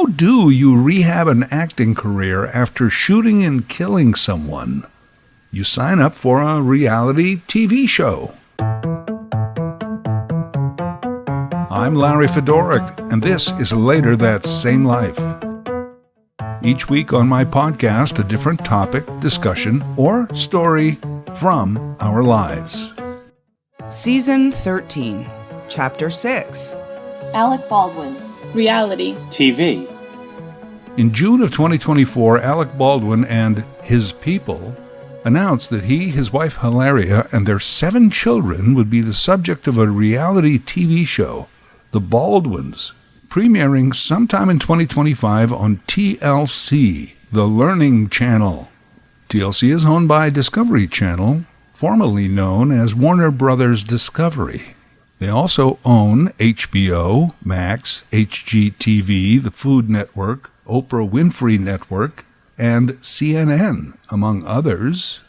How do you rehab an acting career after shooting and killing someone? You sign up for a reality TV show. I'm Larry Fedoruk, and this is Later That Same Life. Each week on my podcast, a different topic, discussion, or story from our lives. Season 13, Chapter 6. Alec Baldwin. Reality TV. In June of 2024, Alec Baldwin and his people announced that he, his wife Hilaria, and their 7 children would be the subject of a reality TV show, The Baldwins, premiering sometime in 2025 on TLC, the Learning Channel. TLC is owned by Discovery Channel, formerly known as Warner Brothers Discovery. They also own HBO, Max, HGTV, the Food Network, Oprah Winfrey Network, and CNN, among others.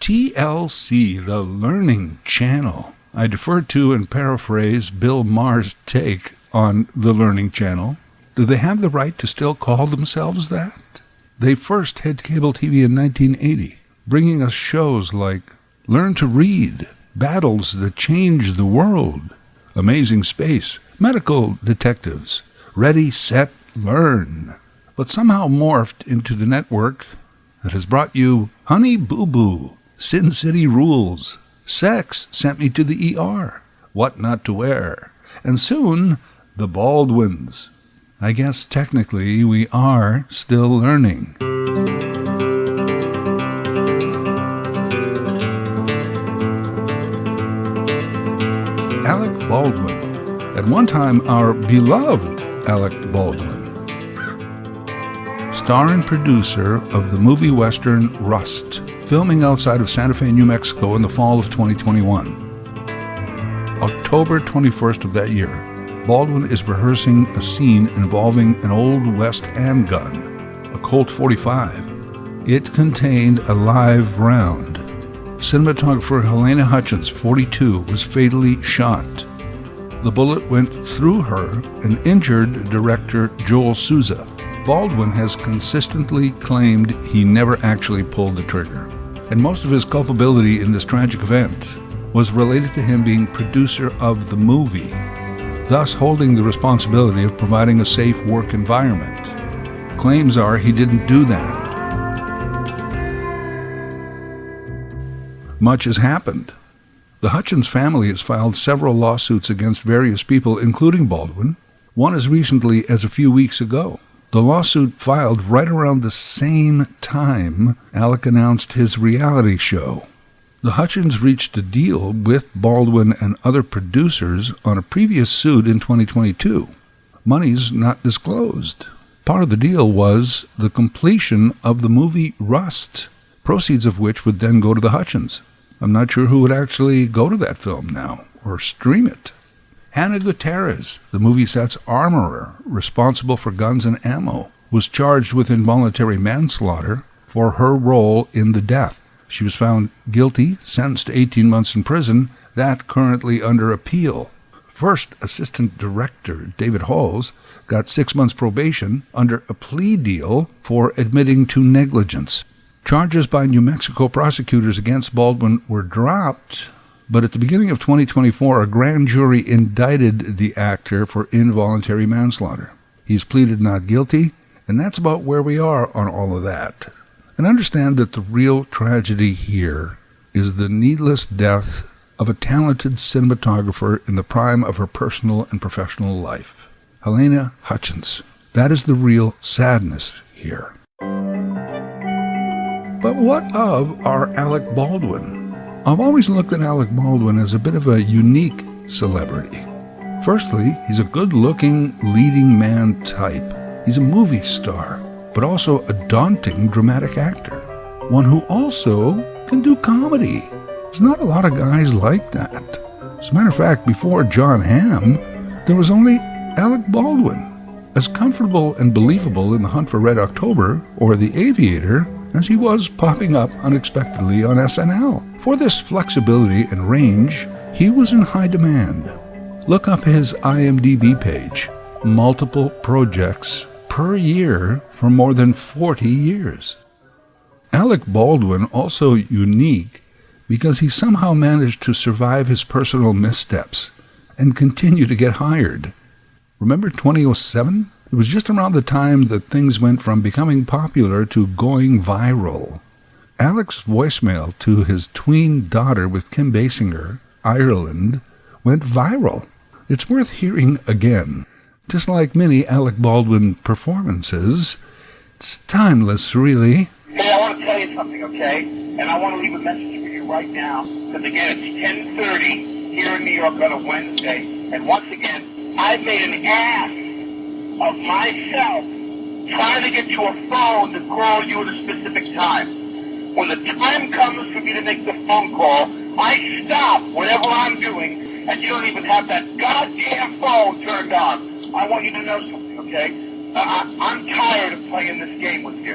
TLC, the Learning Channel. I defer to and paraphrase Bill Maher's take on the Learning Channel. Do they have the right to still call themselves that? They first had cable TV in 1980, bringing us shows like Learn to Read, Battles That Change the World, Amazing Space, Medical Detectives, Ready, Set, Learn, but somehow morphed into the network that has brought you Honey Boo Boo, Sin City Rules, Sex Sent Me to the ER, What Not to Wear, and soon, The Baldwins. I guess technically we are still learning. Alec Baldwin, at one time our beloved Alec Baldwin, star and producer of the movie western Rust, filming outside of Santa Fe, New Mexico in the fall of 2021. October 21st of that year, Baldwin is rehearsing a scene involving an Old West handgun, a Colt 45. It contained a live round. Cinematographer Helena Hutchins, 42, was fatally shot. The bullet went through her and injured director Joel Souza. Baldwin has consistently claimed he never actually pulled the trigger, and most of his culpability in this tragic event was related to him being producer of the movie, thus holding the responsibility of providing a safe work environment. Claims are he didn't do that. Much has happened. The Hutchins family has filed several lawsuits against various people, including Baldwin, one as recently as a few weeks ago. The lawsuit filed right around the same time Alec announced his reality show. The Hutchins reached a deal with Baldwin and other producers on a previous suit in 2022. Money's not disclosed. Part of the deal was the completion of the movie Rust, proceeds of which would then go to the Hutchins. I'm not sure who would actually go to that film now or stream it. Hannah Gutierrez, the movie set's armorer responsible for guns and ammo, was charged with involuntary manslaughter for her role in the death. She was found guilty, sentenced to 18 months in prison, that currently under appeal. First Assistant Director David Halls got 6 months probation under a plea deal for admitting to negligence. Charges by New Mexico prosecutors against Baldwin were dropped, but at the beginning of 2024, a grand jury indicted the actor for involuntary manslaughter. He's pleaded not guilty, and that's about where we are on all of that. And understand that the real tragedy here is the needless death of a talented cinematographer in the prime of her personal and professional life. Helena Hutchins. That is the real sadness here. But what of our Alec Baldwin? I've always looked at Alec Baldwin as a bit of a unique celebrity. Firstly, he's a good-looking leading man type. He's a movie star, but also a daunting dramatic actor. One who also can do comedy. There's not a lot of guys like that. As a matter of fact, before John Hamm, there was only Alec Baldwin. As comfortable and believable in The Hunt for Red October or The Aviator as he was popping up unexpectedly on SNL. For this flexibility and range, he was in high demand. Look up his IMDb page. Multiple projects per year for more than 40 years. Alec Baldwin also unique because he somehow managed to survive his personal missteps and continue to get hired. Remember 2007? It was just around the time that things went from becoming popular to going viral. Alec's voicemail to his tween daughter with Kim Basinger, Ireland, went viral. It's worth hearing again. Just like many Alec Baldwin performances, it's timeless, really. Hey, I want to tell you something, okay? And I want to leave a message for you right now, because again, it's 10:30 here in New York on a Wednesday, and once again, I've made an ass of myself trying to get to a phone to call you at a specific time. When the time comes for me to make the phone call, I stop whatever I'm doing, and you don't even have that goddamn phone turned on. I want you to know something, okay? I'm tired of playing this game with you.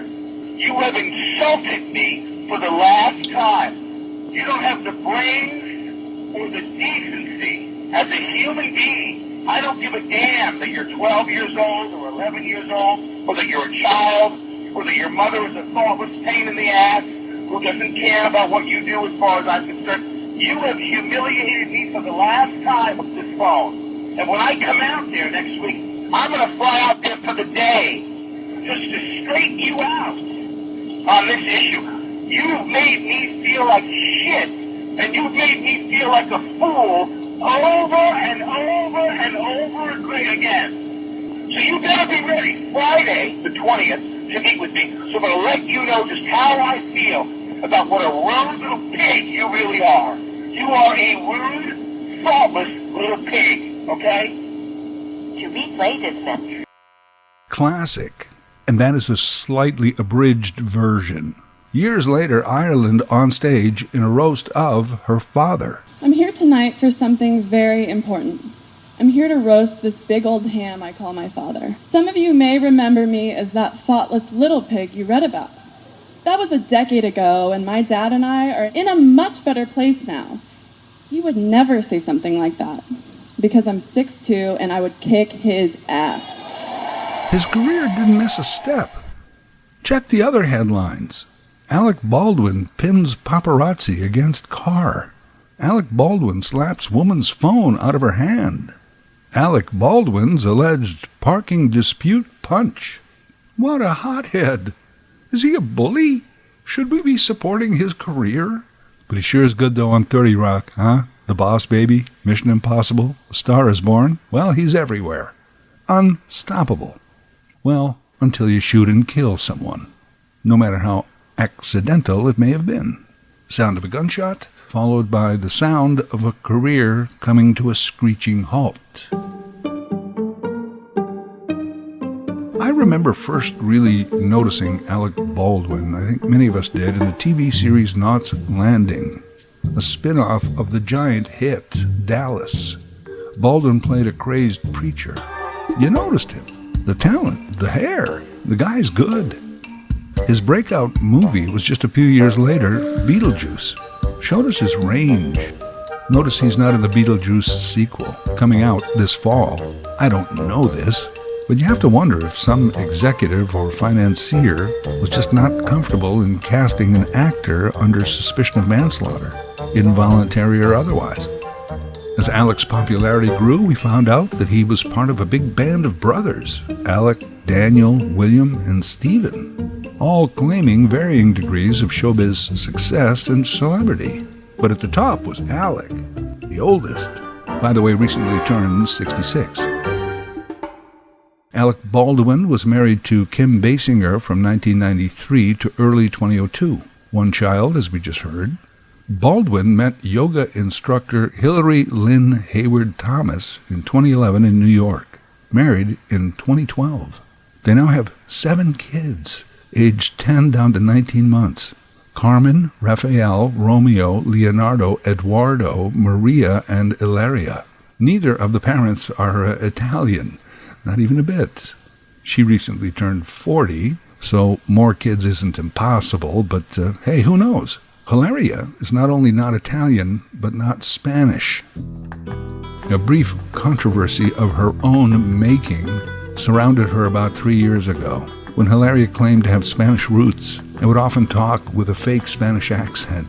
You have insulted me for the last time. You don't have the brains or the decency as a human being. I don't give a damn that you're 12 years old or 11 years old, or that you're a child, or that your mother is a thoughtless pain in the ass who doesn't care about what you do as far as I'm concerned. You have humiliated me for the last time with this phone. And when I come out there next week, I'm going to fly out there for the day just to straighten you out on this issue. You've made me feel like shit, and you've made me feel like a fool over and over and over again. So you better be ready Friday, the 20th, to meet with me. So I'm going to let you know just how I feel about what a rude little pig you really are. You are a rude, thoughtless little pig, okay? To replay this message. Classic. And that is a slightly abridged version. Years later, Ireland on stage in a roast of her father. I'm here tonight for something very important. I'm here to roast this big old ham I call my father. Some of you may remember me as that thoughtless little pig you read about. That was a decade ago, and my dad and I are in a much better place now. He would never say something like that, because I'm 6'2", and I would kick his ass. His career didn't miss a step. Check the other headlines. Alec Baldwin pins paparazzi against car. Alec Baldwin slaps woman's phone out of her hand. Alec Baldwin's alleged parking dispute punch. What a hothead. Is he a bully? Should we be supporting his career? But he sure is good, though, on 30 Rock, huh? The Boss Baby, Mission Impossible, A Star is Born. Well, he's everywhere. Unstoppable. Well, until you shoot and kill someone, no matter how accidental it may have been. Sound of a gunshot, followed by the sound of a career coming to a screeching halt. I remember first really noticing Alec Baldwin, I think many of us did, in the TV series Knots Landing, a spin-off of the giant hit Dallas. Baldwin played a crazed preacher. You noticed him. The talent, the hair, the guy's good. His breakout movie was just a few years later, Beetlejuice. Showed us his range. Notice he's not in the Beetlejuice sequel, coming out this fall. I don't know this, but you have to wonder if some executive or financier was just not comfortable in casting an actor under suspicion of manslaughter, involuntary or otherwise. As Alec's popularity grew, we found out that he was part of a big band of brothers, Alec, Daniel, William, and Stephen, all claiming varying degrees of showbiz success and celebrity. But at the top was Alec, the oldest, by the way, recently turned 66. Alec Baldwin was married to Kim Basinger from 1993 to early 2002. One child, as we just heard. Baldwin met yoga instructor Hillary Lynn Hayward Thomas in 2011 in New York, married in 2012. They now have 7 kids, aged 10 down to 19 months. Carmen, Raphael, Romeo, Leonardo, Eduardo, Maria, and Ilaria. Neither of the parents are Italian, not even a bit. She recently turned 40, so more kids isn't impossible, but hey, who knows? Hilaria is not only not Italian, but not Spanish. A brief controversy of her own making surrounded her about 3 years ago, when Hilaria claimed to have Spanish roots and would often talk with a fake Spanish accent.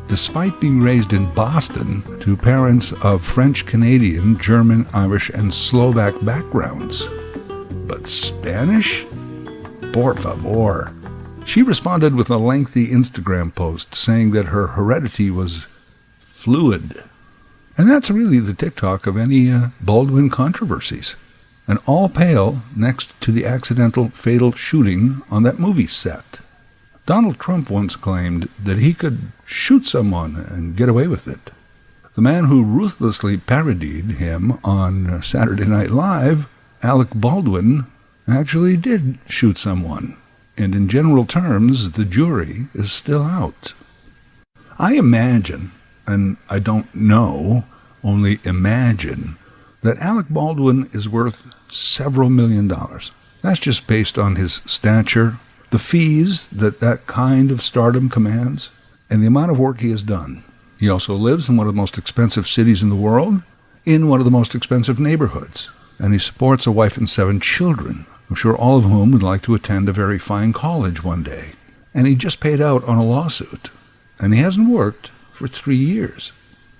Despite being raised in Boston to parents of French-Canadian, German, Irish, and Slovak backgrounds. But Spanish? Por favor. She responded with a lengthy Instagram post saying that her heredity was fluid. And that's really the TikTok of any Baldwin controversies. And all pale next to the accidental fatal shooting on that movie set. Donald Trump once claimed that he could shoot someone and get away with it. The man who ruthlessly parodied him on Saturday Night Live, Alec Baldwin, actually did shoot someone. And in general terms, the jury is still out. I imagine, and I don't know, only imagine, that Alec Baldwin is worth several $1 million. That's just based on his stature, the fees that kind of stardom commands, and the amount of work he has done. He also lives in one of the most expensive cities in the world, in one of the most expensive neighborhoods, and he supports a wife and 7 children, I'm sure all of whom would like to attend a very fine college one day. And he just paid out on a lawsuit, and he hasn't worked for 3 years.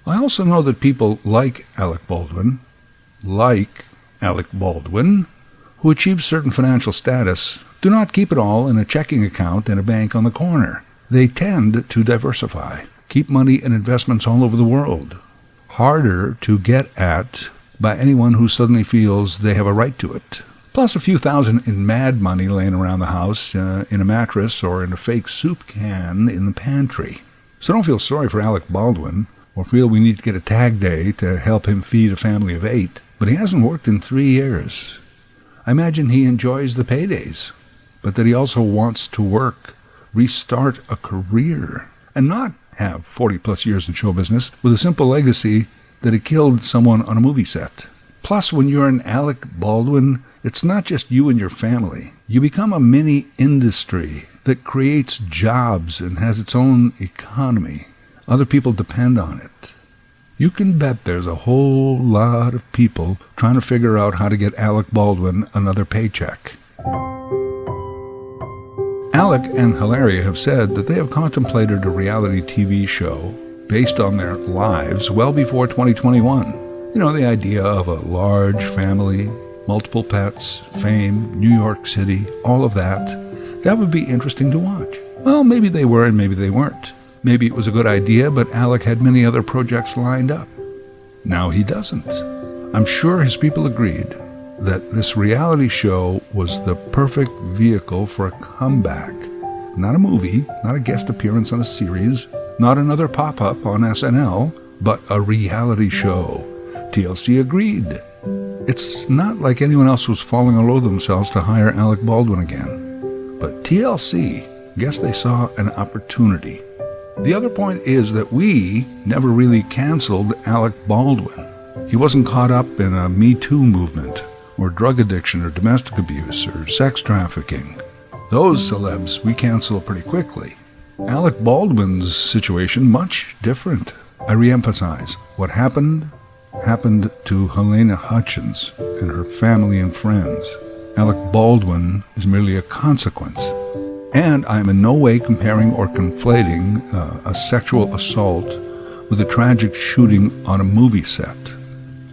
I also know that people like Alec Baldwin, who achieve certain financial status, do not keep it all in a checking account in a bank on the corner. They tend to diversify, keep money in investments all over the world. Harder to get at by anyone who suddenly feels they have a right to it. Plus a few thousand in mad money laying around the house in a mattress or in a fake soup can in the pantry. So don't feel sorry for Alec Baldwin or feel we need to get a tag day to help him feed a family of 8. But he hasn't worked in 3 years. I imagine he enjoys the paydays, but that he also wants to work, restart a career, and not have 40-plus years in show business with a simple legacy that he killed someone on a movie set. Plus, when you're an Alec Baldwin, it's not just you and your family. You become a mini-industry that creates jobs and has its own economy. Other people depend on it. You can bet there's a whole lot of people trying to figure out how to get Alec Baldwin another paycheck. Alec and Hilaria have said that they have contemplated a reality TV show based on their lives well before 2021. You know, the idea of a large family, multiple pets, fame, New York City, all of that. That would be interesting to watch. Well, maybe they were and maybe they weren't. Maybe it was a good idea, but Alec had many other projects lined up. Now he doesn't. I'm sure his people agreed that this reality show was the perfect vehicle for a comeback. Not a movie, not a guest appearance on a series, not another pop-up on SNL, but a reality show. TLC agreed. It's not like anyone else was falling all over themselves to hire Alec Baldwin again. But TLC, guess they saw an opportunity. The other point is that we never really canceled Alec Baldwin. He wasn't caught up in a Me Too movement, or drug addiction, or domestic abuse, or sex trafficking. Those celebs we cancel pretty quickly. Alec Baldwin's situation, much different. I reemphasize, what happened to Helena Hutchins and her family and friends. Alec Baldwin is merely a consequence. And I am in no way comparing or conflating a sexual assault with a tragic shooting on a movie set.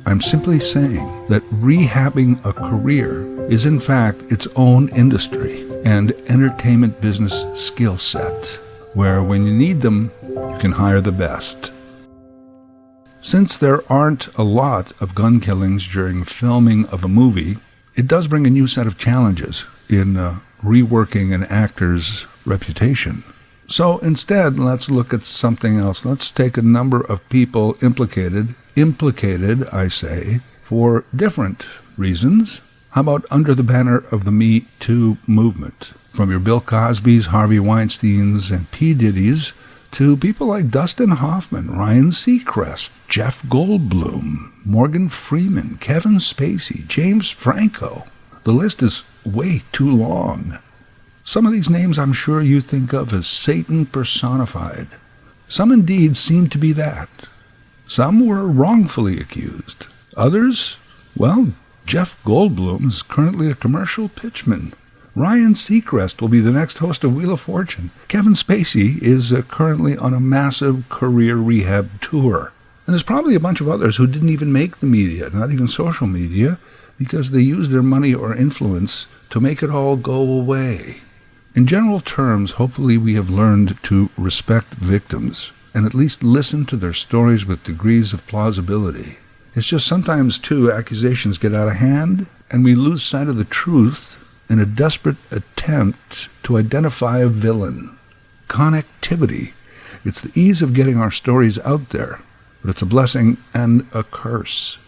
I'm simply saying that rehabbing a career is in fact its own industry and entertainment business skill set, where when you need them, you can hire the best. Since there aren't a lot of gun killings during filming of a movie, it does bring a new set of challenges in reworking an actor's reputation. So instead, let's look at something else. Let's take a number of people implicated, I say, for different reasons. How about under the banner of the Me Too movement? From your Bill Cosbys, Harvey Weinsteins, and P. Diddy's, to people like Dustin Hoffman, Ryan Seacrest, Jeff Goldblum, Morgan Freeman, Kevin Spacey, James Franco. The list is way too long. Some of these names I'm sure you think of as Satan personified. Some indeed seem to be that. Some were wrongfully accused. Others, well, Jeff Goldblum is currently a commercial pitchman. Ryan Seacrest will be the next host of Wheel of Fortune. Kevin Spacey is currently on a massive career rehab tour. And there's probably a bunch of others who didn't even make the media, not even social media, because they used their money or influence to make it all go away. In general terms, hopefully we have learned to respect victims and at least listen to their stories with degrees of plausibility. It's just sometimes, too, accusations get out of hand and we lose sight of the truth in a desperate attempt to identify a villain. Connectivity. It's the ease of getting our stories out there, but it's a blessing and a curse.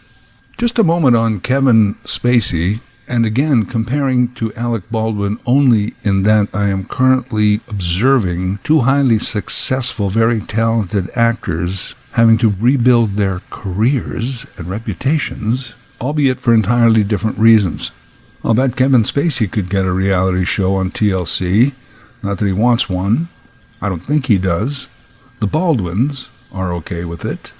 Just a moment on Kevin Spacey, and again comparing to Alec Baldwin only in that I am currently observing two highly successful, very talented actors having to rebuild their careers and reputations, albeit for entirely different reasons. I'll bet Kevin Spacey could get a reality show on TLC. Not that he wants one. I don't think he does. The Baldwins are okay with it.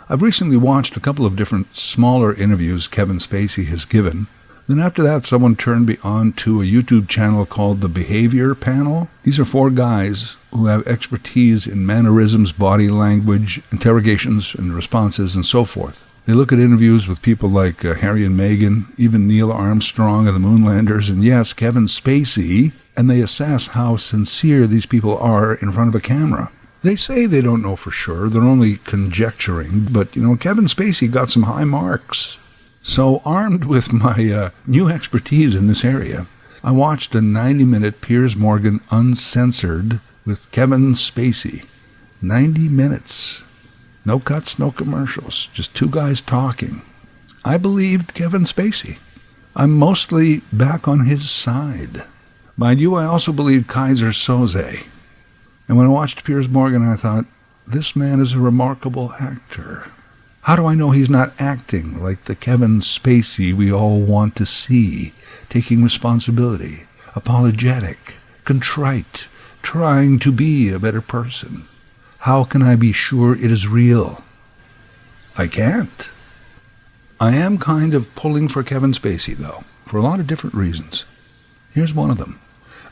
I've recently watched a couple of different smaller interviews Kevin Spacey has given. Then after that, someone turned me on to a YouTube channel called The Behavior Panel. These are four guys who have expertise in mannerisms, body language, interrogations and responses, and so forth. They look at interviews with people like Harry and Meghan, even Neil Armstrong and the Moonlanders, and yes, Kevin Spacey, and they assess how sincere these people are in front of a camera. They say they don't know for sure, they're only conjecturing, but, Kevin Spacey got some high marks. So armed with my new expertise in this area, I watched a 90-minute Piers Morgan Uncensored with Kevin Spacey. 90 minutes. No cuts, no commercials, just two guys talking. I believed Kevin Spacey. I'm mostly back on his side. Mind you, I also believed Kaiser Soze. And when I watched Piers Morgan, I thought, this man is a remarkable actor. How do I know he's not acting like the Kevin Spacey we all want to see, taking responsibility, apologetic, contrite, trying to be a better person? How can I be sure it is real? I can't. I am kind of pulling for Kevin Spacey, though, for a lot of different reasons. Here's one of them.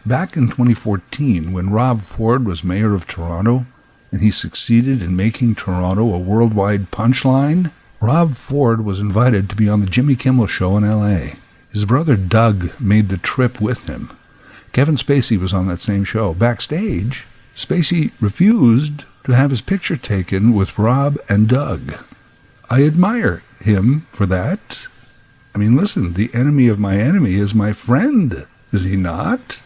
Back in 2014, when Rob Ford was mayor of Toronto, and he succeeded in making Toronto a worldwide punchline, Rob Ford was invited to be on the Jimmy Kimmel Show in L.A. His brother Doug made the trip with him. Kevin Spacey was on that same show. Backstage, Spacey refused to have his picture taken with Rob and Doug. I admire him for that. I mean, listen, the enemy of my enemy is my friend, is he not?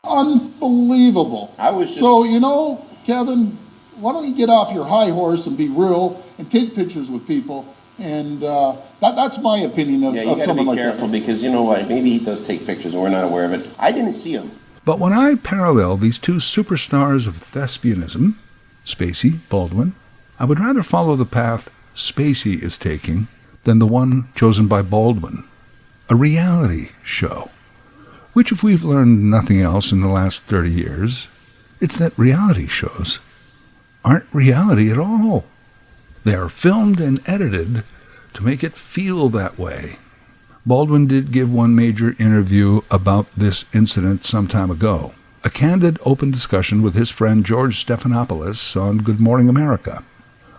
Unbelievable. So, Kevin, why don't you get off your high horse and be real and take pictures with people? And that's my opinion of someone like that. Yeah, you got to be careful because you know what? Maybe he does take pictures and we're not aware of it. I didn't see him. But when I parallel these two superstars of thespianism, Spacey, Baldwin, I would rather follow the path Spacey is taking than the one chosen by Baldwin, a reality show, which if we've learned nothing else in the last 30 years, it's that reality shows aren't reality at all. They are filmed and edited to make it feel that way. Baldwin did give one major interview about this incident some time ago, a candid, open discussion with his friend George Stephanopoulos on Good Morning America.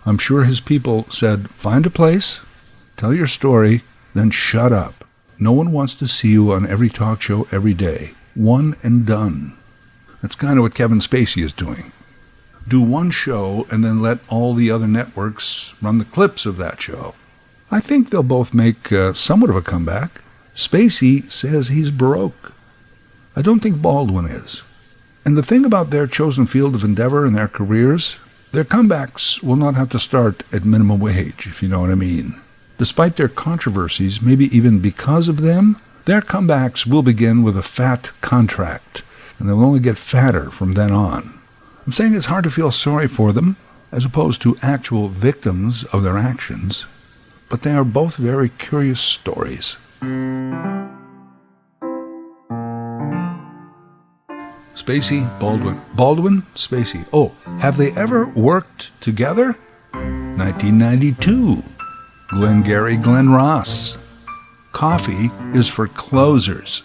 I'm sure his people said, find a place, tell your story, then shut up. No one wants to see you on every talk show every day. One and done. That's kind of what Kevin Spacey is doing. Do one show and then let all the other networks run the clips of that show. I think they'll both make somewhat of a comeback. Spacey says he's broke. I don't think Baldwin is. And the thing about their chosen field of endeavor and their careers, their comebacks will not have to start at minimum wage, if you know what I mean. Despite their controversies, maybe even because of them, their comebacks will begin with a fat contract, and they'll only get fatter from then on. I'm saying it's hard to feel sorry for them, as opposed to actual victims of their actions, but they are both very curious stories. Spacey, Baldwin. Baldwin, Spacey. Oh, have they ever worked together? 1992. Glengarry Glen Ross. Coffee is for closers.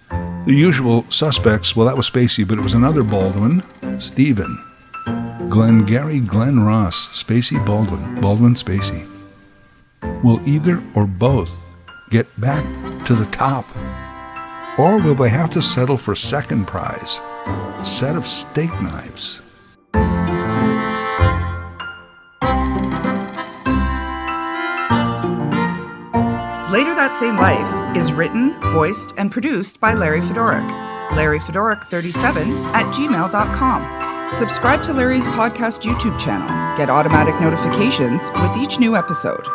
The usual suspects, well, that was Spacey, but it was another Baldwin, Stephen. Glengarry Glen Ross, Spacey Baldwin, Baldwin Spacey. Will either or both get back to the top? Or will they have to settle for second prize, a set of steak knives? Later That Same Life is written, voiced, and produced by Larry Fedoruk. LarryFedoruk37@gmail.com. Subscribe to Larry's podcast YouTube channel. Get automatic notifications with each new episode.